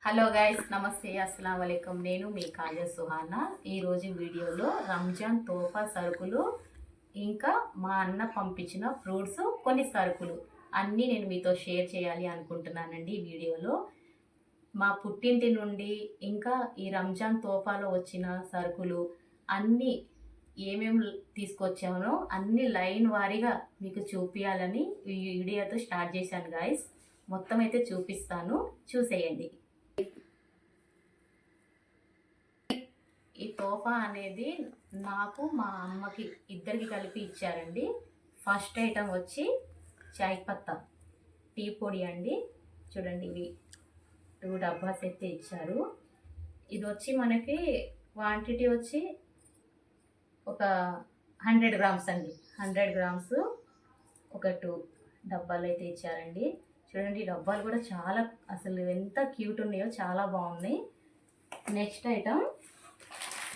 Hello guys, నమస్తే, అస్సలం వాలేకుమ్. నేను మీ కాజా సుహానా. ఈరోజు వీడియోలో రంజాన్ తోఫా సరుకులు ఇంకా మా అన్న పంపించిన ఫ్రూట్స్ కొన్ని సరుకులు అన్నీ నేను మీతో షేర్ చేయాలి అనుకుంటున్నానండి. ఈ వీడియోలో మా పుట్టింటి నుండి ఇంకా ఈ రంజాన్ తోఫాలో వచ్చిన సరుకులు అన్నీ ఏమేమి తీసుకొచ్చానో అన్ని లైన్ వారీగా మీకు చూపించాలని ఈ వీడియోతో స్టార్ట్ చేశాను గైస్. మొత్తం అయితే చూపిస్తాను, చూసేయండి. ఈ తోఫా అనేది నాకు మా అమ్మకి ఇద్దరికి కలిపి ఇచ్చారండి. ఫస్ట్ ఐటమ్ వచ్చి చాయ్ పత్తా టీ పొడి అండి. చూడండి, ఇవి 2 డబ్బాస్ అయితే ఇచ్చారు. ఇది వచ్చి మనకి క్వాంటిటీ వచ్చి ఒక 100 గ్రామ్స్ అండి. 100 గ్రామ్స్ ఒక 2 డబ్బాలు అయితే ఇచ్చారండి. చూడండి, ఈ డబ్బాలు కూడా చాలా అసలు ఎంత క్యూట్ ఉన్నాయో, చాలా బాగున్నాయి. నెక్స్ట్ ఐటమ్,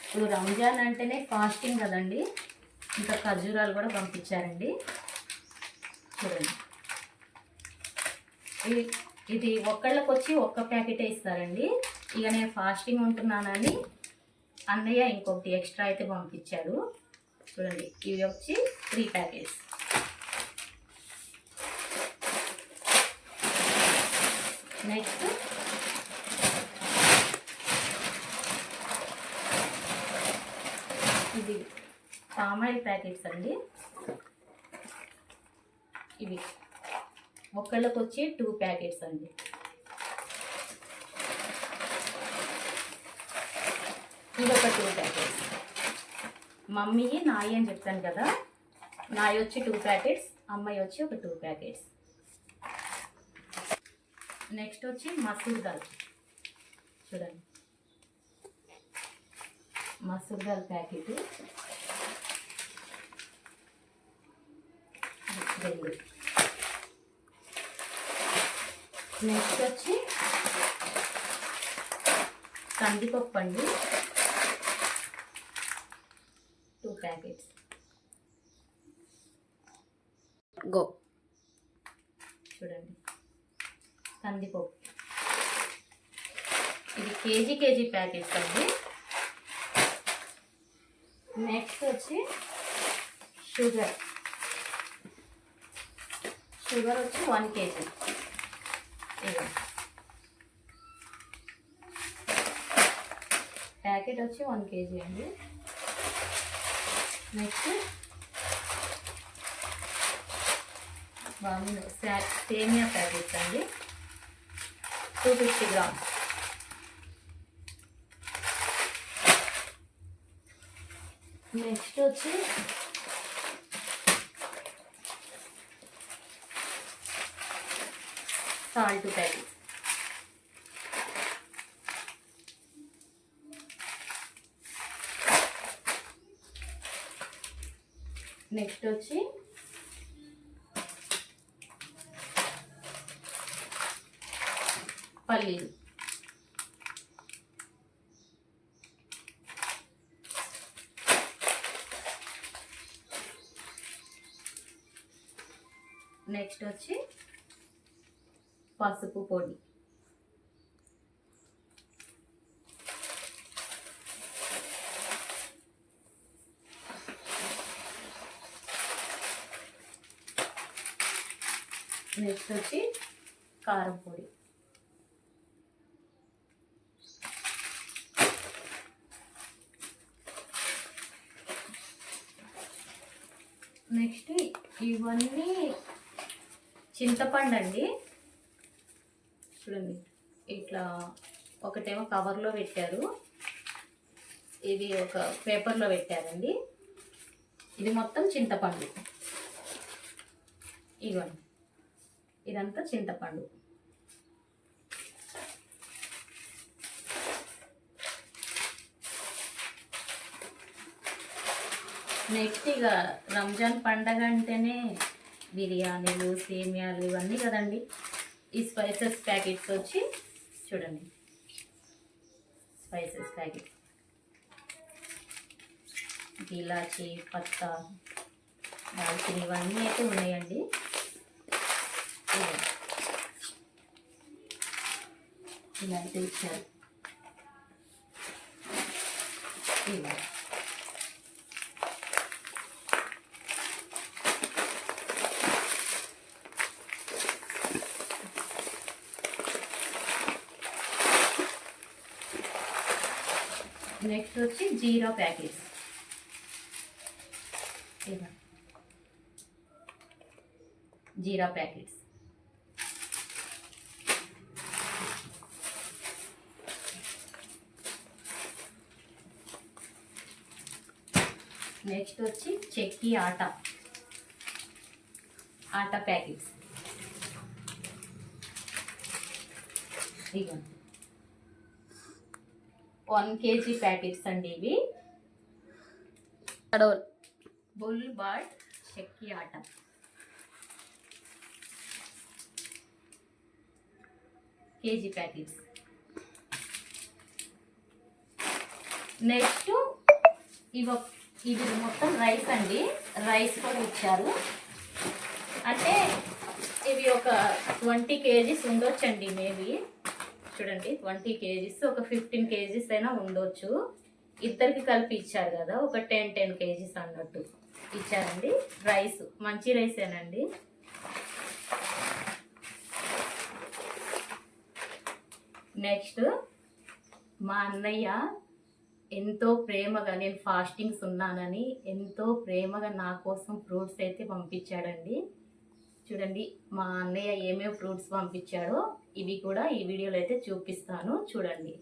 ఇప్పుడు రంజాన్ అంటేనే ఫాస్టింగ్ కదండి, ఇంకా ఖర్జూరాలు కూడా పంపించారండి. చూడండి, ఇది ఒక్కళ్ళకి వచ్చి ఒక్క ప్యాకెటే ఇస్తారండి. ఇక నేను ఫాస్టింగ్ ఉంటున్నానని అన్నయ్య ఇంకొకటి ఎక్స్ట్రా అయితే పంపించారు. చూడండి, ఇవి వచ్చి 3 ప్యాకెట్స్. నెక్స్ట్ ఇది పామాయిల్ ప్యాకెట్స్ అండి. ఇవి ఒక్కళ్ళకి వచ్చి 2 ప్యాకెట్స్ అండి. ఇది ఒక 2 ప్యాకెట్స్. మమ్మీ నాయి అని చెప్తాను కదా, నాయి వచ్చి 2 ప్యాకెట్స్, అమ్మాయి వచ్చి ఒక 2 ప్యాకెట్స్. నెక్స్ట్ వచ్చి మసూర్ దాల్. చూడండి, మసూర్ దాల్ ప్యాకెట్ 2. నెక్స్ట్ వచ్చి కందిపప్పు అండి, 2 ప్యాకెట్స్. చూడండి, కందిపప్పు ఇది కేజీ ప్యాకెట్స్ అండి. నెక్స్ట్ వచ్చి షుగర్ వచ్చి 1 కేజీ. ప్యాకెట్ వచ్చి 1 కేజీ అండి. నెక్స్ట్ సేమియా ప్యాకెట్స్ అండి, 250 గ్రామ్స్. నెక్స్ట్ వచ్చి సాల్ట్ ప్యాకెట్. నెక్స్ట్ వచ్చి పల్లీలు. నెక్స్ట్ వచ్చి పసుపు పొడి. నెక్స్ట్ వచ్చి కారం పొడి. నెక్స్ట్ ఇవన్నీ చింతపండు అండి. చూడండి, ఇట్లా ఒకటేమో కవర్లో పెట్టారు, ఇది ఒక పేపర్లో పెట్టారండి. ఇది మొత్తం చింతపండు. ఇవ్వండి, ఇదంతా చింతపండు. నెక్స్ట్ ఇక రంజాన్ పండగ అంటేనే బిర్యానీలు, సేమియాలు ఇవన్నీ కదండి. ఈ స్పైసెస్ ప్యాకెట్స్ వచ్చి చూడండి, స్పైసెస్ ప్యాకెట్ ఇలాచి, పత్తా, దాల్చిని ఇవన్నీ అయితే ఉన్నాయండి. ఇలా అయితే ఇచ్చారు. ఇలా నెక్స్ట్ వచ్చి జీరా ప్యాకెట్స్. ఇలా జీరా ప్యాకెట్స్. నెక్స్ట్ వచ్చి చెక్కి ఆటా ప్యాకెట్స్. ఇక 1 kg ప్యాకెట్స్ అండి ఇవి. బుల్ బాట్ చెక్కి ఆటా. KG packets. నెక్స్ట్ ఇది మొత్తం రైస్ అండి. రైస్ కూడా ఇచ్చారు. అంటే ఇవి ఒక 20 kgs ఉండొచ్చండి మేబీ. చూడండి 20 kgs, ఒక 15 kgs అయినా ఉండొచ్చు. ఇద్దరికి కలిపి ఇచ్చారు కదా, ఒక 10 kgs అన్నట్టు ఇచ్చారండి. రైస్ మంచి రైసేనండి. నెక్స్ట్ మా అన్నయ్య ఎంతో ప్రేమగా, నేను ఫాస్టింగ్స్ ఉన్నానని ఎంతో ప్రేమగా నా కోసం ఫ్రూట్స్ అయితే పంపించాడండి. చూడండి మా అన్నయ్య ఏమేమి ఫ్రూట్స్ పంపించాడో ఇవి కూడా ఈ వీడియోలో అయితే చూపిస్తాను. చూడండి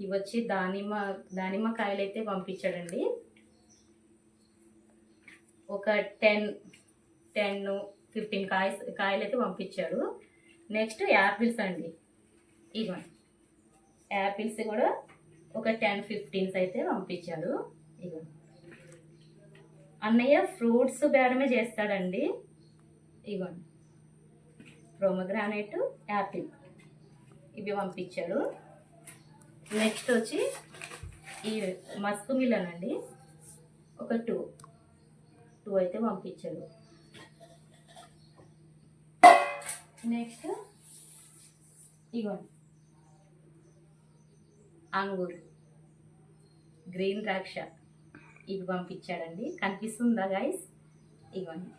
ఇవి వచ్చి దానిమ్మ కాయలు అయితే పంపించాడండి. ఒక 10-15 కాయలు అయితే పంపించాడు. నెక్స్ట్ యాపిల్స్ అండి. ఇవ్వండి యాపిల్స్ కూడా ఒక 10-15 అయితే పంపించాడు. ఇవ్వండి అన్నయ్య ఫ్రూట్స్ బేరమే చేస్తాడండి. ఇవ్వండి ప్రోమోగ్రానేట్, యాపిల్ ఇవి పంపించాడు. నెక్స్ట్ వచ్చి ఈ మస్క్ మిలన్ అండి, ఒక 2 అయితే పంపించాడు. నెక్స్ట్ ఇవ్వండి అంగూర్, గ్రీన్ ద్రాక్ష ఇవి పంపించాడండి. కనిపిస్తుందా గైస్? ఇవ్వండి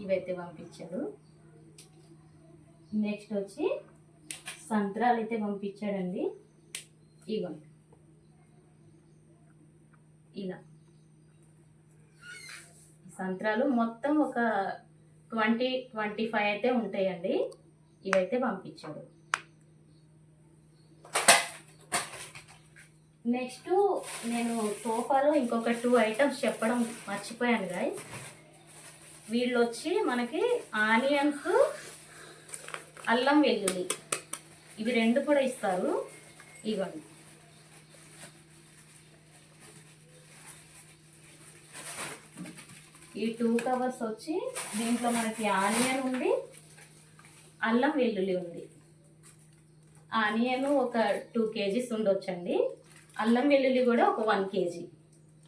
ఇవైతే పంపించాడు. నెక్స్ట్ వచ్చి సంత్రాలు అయితే పంపించాడండి. ఇవ్వండి ఇలా సంత్రాలు మొత్తం ఒక 20-25 అయితే ఉంటాయండి. ఇవైతే పంపించాడు. నెక్స్ట్ నేను సోఫాలో ఇంకొక 2 ఐటమ్స్ చెప్పడం మర్చిపోయాను గాయస్. వీళ్ళు వచ్చి మనకి ఆనియన్స్, అల్లం వెల్లుల్లి ఇవి 2 కూడా ఇస్తారు. ఇవ్వండి ఈ 2 కవర్స్ వచ్చి దీంట్లో మనకి ఆనియన్ ఉంది, అల్లం వెల్లుల్లి ఉంది. ఆనియన్ ఒక 2 kgs ఉండొచ్చండి. అల్లం వెల్లుల్లి కూడా ఒక 1 kg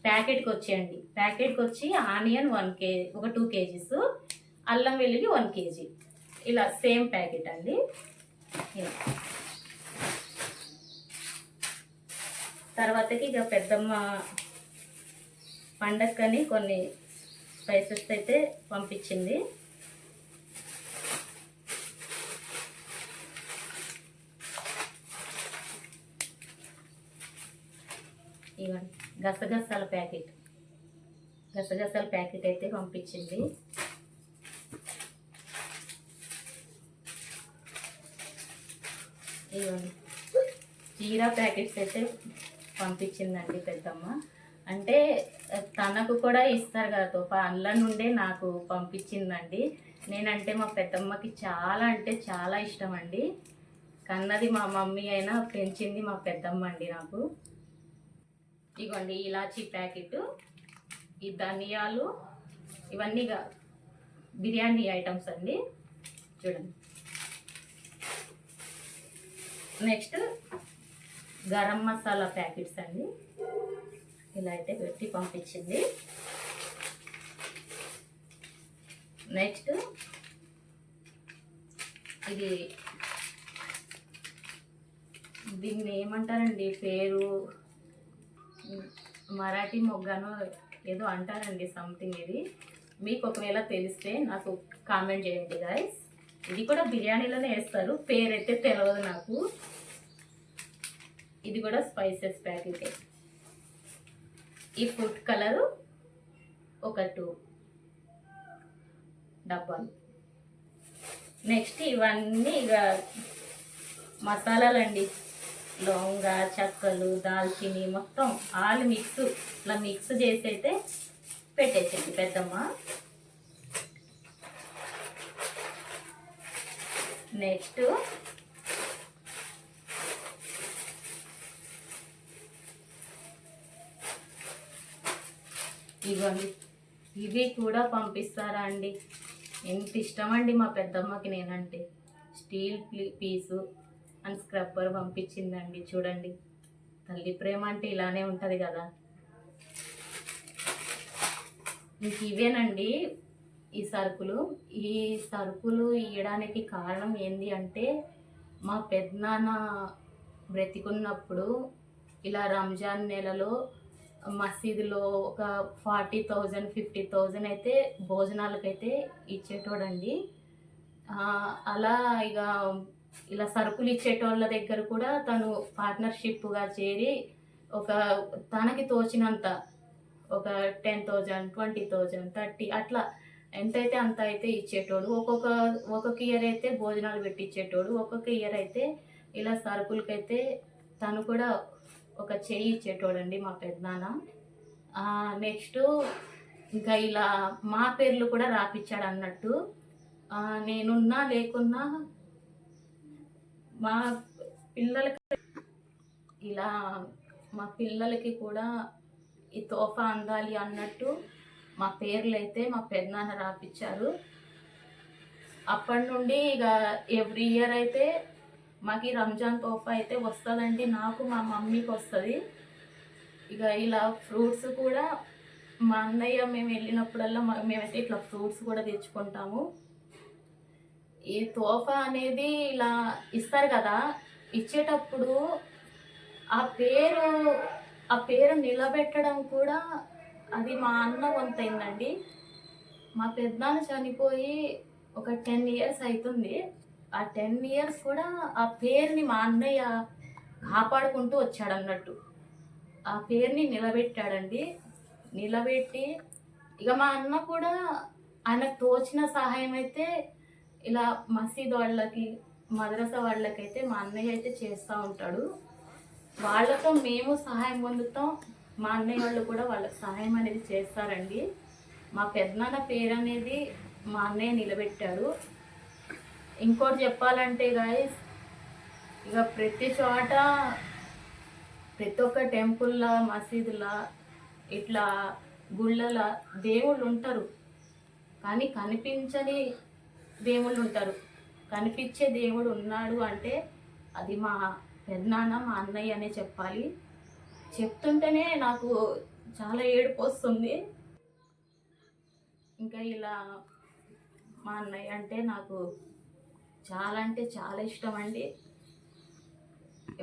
ప్యాకెట్కి వచ్చేయండి. ప్యాకెట్కి వచ్చి ఆనియన్ ఒక 2 kgs, అల్లం వెల్లుల్లి 1 kg ఇలా సేమ్ ప్యాకెట్ అండి. ఇలా తర్వాతకి ఇక పెద్దమ్మ పండక్కని కొన్ని స్పైసెస్ అయితే పంపించింది. ఇవ్వండి గసగసాల ప్యాకెట్ అయితే పంపించింది. ఇవ్వండి జీరా ప్యాకెట్స్ అయితే పంపించిందండి పెద్దమ్మ. అంటే తనకు కూడా ఇస్తారు కదా తోఫా, అందులో నుండే నాకు పంపించిందండి. నేనంటే మా పెద్దమ్మకి చాలా అంటే చాలా ఇష్టం అండి. కన్నది మా మమ్మీ అయినా పెంచింది మా పెద్దమ్మ అండి నాకు. ఇగోండి ఇలాచీ ప్యాకెట్, ఈ ధనియాలు ఇవన్నీ బిర్యానీ ఐటమ్స్ అండి. చూడండి నెక్స్ట్ గరం మసాలా ప్యాకెట్స్ అండి. ఇలా అయితే పెట్టి పంపించింది. నెక్స్ట్ ఇది దీన్ని ఏమంటారండి పేరు, మరాఠీ మొగ్గను ఏదో అంటారండి సంథింగ్. ఇది మీకు ఒకవేళ తెలిస్తే నాకు కామెంట్ చేయండి గాయస్. ఇది కూడా బిర్యానీలోనే వేస్తారు, పేరైతే తెలియదు నాకు. ఇది కూడా స్పైసెస్ ప్యాకెట్. ఈ ఫుడ్ కలరు ఒక 2 డబ్బాలు. నెక్స్ట్ ఇవన్నీ ఇక మసాలాలండి, లవంగా, చెక్కలు, దాల్చిని మొత్తం ఆల్ మిక్స్, ఇట్లా మిక్స్ చేసి అయితే పెట్టేసింది పెద్దమ్మ. నెక్స్ట్ ఇవ్వండి, ఇవి కూడా పంపిస్తారా అండి? ఎంత ఇష్టం అండి మా పెద్దమ్మకి నేనంటే. స్టీల్ పీసు అండ్ స్క్రబ్బర్ పంపించిందండి. చూడండి, తల్లి ప్రేమ అంటే ఇలానే ఉంటుంది కదా. ఇంక ఇవేనండి ఈ సరుకులు. ఈ సరుకులు ఇవ్వడానికి కారణం ఏంటి అంటే, మా పెద్దనాన్న బ్రతికున్నప్పుడు ఇలా రంజాన్ నెలలో మసీదులో ఒక 40,000 50,000 అయితే భోజనాలకైతే ఇచ్చేటోడండి. అలా ఇక ఇలా సరుకులు ఇచ్చేటోళ్ళ దగ్గర కూడా తను పార్ట్నర్షిప్గా చేరి ఒక తనకి తోచినంత ఒక 10,000 20,000 30 అట్లా ఎంతైతే అంత అయితే ఇచ్చేటోడు. ఒక్కొక్క ఇయర్ అయితే భోజనాలు పెట్టించేటోడు, ఒక్కొక్క ఇయర్ అయితే ఇలా సరుకులకైతే తను కూడా ఒక చెయ్యి ఇచ్చేటోడండి మా పెద్దనాన్న. నెక్స్ట్ ఇంకా ఇలా మా పేర్లు కూడా రాపిచ్చాడు అన్నట్టు. నేనున్నా లేకున్నా మా పిల్లలకి ఇలా మా పిల్లలకి కూడా ఈ తోఫా అందాలి అన్నట్టు మా పేర్లు అయితే మా పెద్దనాన్న రాపిచ్చారు. అప్పటి నుండి ఇక ఎవ్రీ ఇయర్ అయితే మాకు రంజాన్ తోఫా అయితే వస్తుందండి. నాకు మా మమ్మీకి వస్తుంది. ఇక ఇలా ఫ్రూట్స్ కూడా మా అన్నయ్య మేము వెళ్ళినప్పుడల్లా మేమైతే ఇట్లా ఫ్రూట్స్ కూడా తెచ్చుకుంటాము. ఈ తోఫా అనేది ఇలా ఇస్తారు కదా, ఇచ్చేటప్పుడు ఆ పేరు నిలబెట్టడం కూడా అది మా అన్న వంతైందండి. మా పెద్దనాన్న చనిపోయి ఒక 10 years అవుతుంది. ఆ 10 years కూడా ఆ పేరుని మా అన్నయ్య కాపాడుకుంటూ వచ్చాడు అన్నట్టు. ఆ పేరుని నిలబెట్టాడండి. నిలబెట్టి ఇక మా అన్న కూడా ఆయనకు తోచిన సహాయం అయితే ఇలా మసీద్ వాళ్ళకి, మద్రసా వాళ్ళకైతే మా అన్నయ్య అయితే చేస్తూ ఉంటాడు. వాళ్ళతో మేము సహాయం పొందుతాం, మా అన్నయ్య వాళ్ళు కూడా వాళ్ళకి సహాయం అనేది చేస్తారండి. మా పెద్దనాన్న పేరు అనేది మా అన్నయ్య నిలబెట్టాడు. ఇంకోటి చెప్పాలంటే గాయస్, ఇక ప్రతి చోట ప్రతి ఒక్క టెంపుల్లా, మసీదులా, ఇట్లా గుళ్ళల దేవుళ్ళు ఉంటారు, కానీ కనిపించని దేవుళ్ళు ఉంటారు. కనిపించే దేవుడు ఉన్నాడు అంటే అది మా పెద్దనాన్న, మా అన్నయ్య అనే చెప్పాలి. చెప్తుంటేనే నాకు చాలా ఏడుపు వస్తుంది. ఇంకా ఇలా మా అన్నయ్య అంటే నాకు చాలా అంటే చాలా ఇష్టం అండి.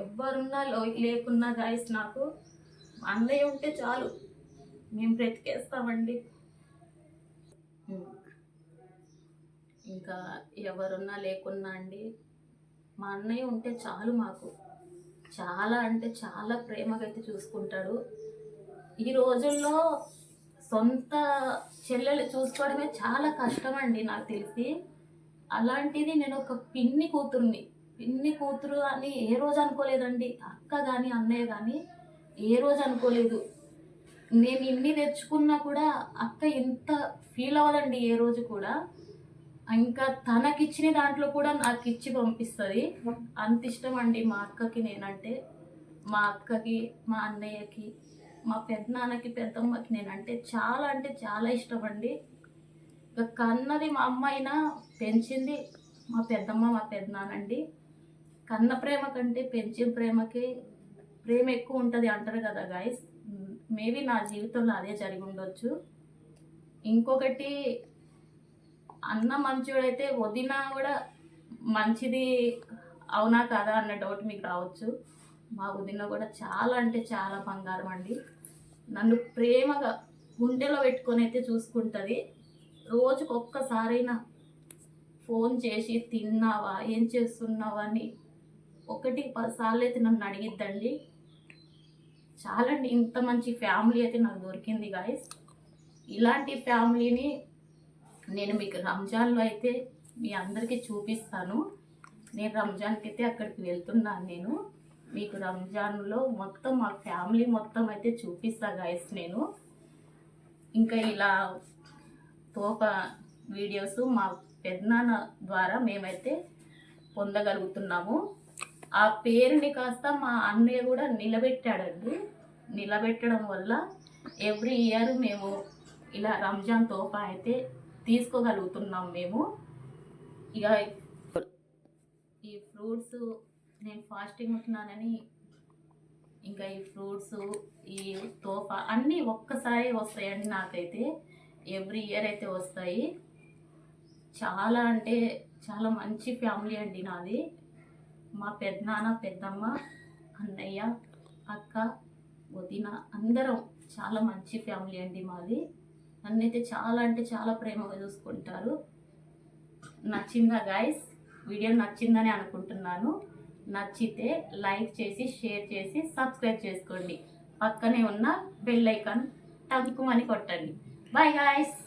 ఎవరున్నా లేకున్నా గాయస్, నాకు అన్నయ్య ఉంటే చాలు, మేము బ్రతికేస్తామండి. ఇంకా ఎవరున్నా లేకున్నా అండి, మా అన్నయ్య ఉంటే చాలు మాకు. చాలా అంటే చాలా ప్రేమగా అయితే చూసుకుంటాడు. ఈ రోజుల్లో సొంత చెల్లెలు చూసుకోవడమే చాలా కష్టం అండి నాకు తెలిసి. అలాంటిది నేను ఒక పిన్ని కూతురు అని ఏ రోజు అనుకోలేదండి. అక్క కానీ అన్నయ్య కానీ ఏ రోజు అనుకోలేదు. నేను ఇన్ని తెచ్చుకున్నా కూడా అక్క ఇంత ఫీల్ అవ్వదండి ఏ రోజు కూడా. ఇంకా తనకిచ్చిన దాంట్లో కూడా నాకు ఇచ్చి పంపిస్తుంది. అంత ఇష్టం అండి మా అక్కకి నేనంటే. మా అక్కకి, మా అన్నయ్యకి, మా పెద్దనాన్నకి, పెద్దమ్మకి నేనంటే చాలా ఇష్టం అండి. ఇక కన్నది మా అమ్మ అయినా పెంచింది మా పెద్దమ్మ, మా పెద్దనాన్నండి. కన్న ప్రేమ కంటే పెంచిన ప్రేమ ఎక్కువ ఉంటుంది అంటారు కదా గాయస్. మేబీ నా జీవితంలో అదే జరిగి ఉండొచ్చు. ఇంకొకటి, అన్న మంచోడైతే వదిన కూడా మంచిది అవునా కాదా అన్న డౌట్ మీకు రావచ్చు. మా వదిన కూడా చాలా అంటే చాలా బంగారం అండి. నన్ను ప్రేమగా గుండెలో పెట్టుకొని అయితే చూసుకుంటుంది. రోజుకు ఒక్కసారైనా ఫోన్ చేసి తిన్నావా, ఏం చేస్తున్నావా అని 1-10 సార్లు అయితే నన్ను అడిగిద్దండి. చాలా అండి, ఇంత మంచి ఫ్యామిలీ అయితే నాకు దొరికింది గాయస్. ఇలాంటి ఫ్యామిలీని నేను మీకు రంజాన్లో అయితే మీ అందరికీ చూపిస్తాను. నేను రంజాన్కి అయితే అక్కడికి వెళ్తున్నాను. నేను మీకు రంజాన్లో మొత్తం మా ఫ్యామిలీ మొత్తం అయితే చూపిస్తా గాయస్. నేను ఇంకా ఇలా తోప వీడియోస్ మా పెద్దనాన్న ద్వారా మేమైతే పొందగలుగుతున్నాము. ఆ పేరుని కాస్త మా అన్నయ్య కూడా నిలబెట్టాడండి. నిలబెట్టడం వల్ల ఎవ్రీ ఇయర్ మేము ఇలా రంజాన్ తోఫా అయితే తీసుకోగలుగుతున్నాం మేము. ఇక ఈ ఫ్రూట్స్ నేను ఫాస్టింగ్ ఉంటున్నానని ఇంకా ఈ ఫ్రూట్స్ ఈ తోఫా అన్నీ ఒక్కసారి వస్తాయండి. నాకైతే ఎవ్రీ ఇయర్ అయితే వస్తాయి. చాలా అంటే చాలా మంచి ఫ్యామిలీ అండి నాది. మా పెద్దనాన్న, పెద్దమ్మ, అన్నయ్య, అక్క, వదిన అందరం చాలా మంచి ఫ్యామిలీ అండి మాది. నన్నైతే చాలా అంటే చాలా ప్రేమగా చూసుకుంటారు. నచ్చిందా గాయస్? వీడియో నచ్చిందని అనుకుంటున్నాను. నచ్చితే లైక్ చేసి, షేర్ చేసి, సబ్స్క్రైబ్ చేసుకోండి. పక్కనే ఉన్న బెల్ ఐకాన్ టంకుమని కొట్టండి. Bye guys.